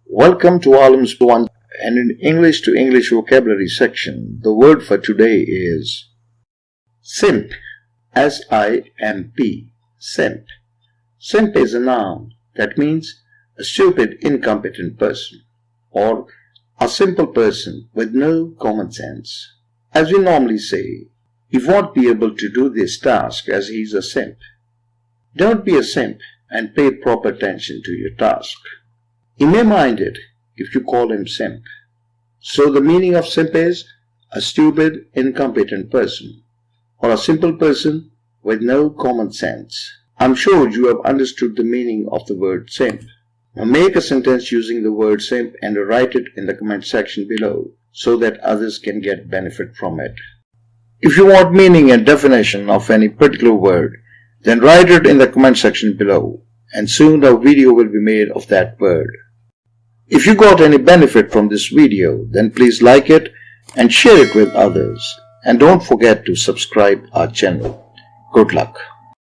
Welcome to Alam's One, and in English to English vocabulary section, the word for today is simp. S-I-M-P. Simp. Simp is a noun that means a stupid, incompetent person or a simple person with no common sense. As we normally say, he won't be able to do this task as he is a simp. Don't be a simp and pay proper attention to your task. He may mind it if you call him simp. So the meaning of simp is a stupid, incompetent person or a simple person with no common sense. I'm sure you have understood the meaning of the word simp. Now make a sentence using the word simp and write it in the comment section below so that others can get benefit from it. If you want meaning and definition of any particular word, then write it in the comment section below, and soon a video will be made of that word. If you got any benefit from this video, then please like it and share it with others. And don't forget to subscribe our channel. Good luck.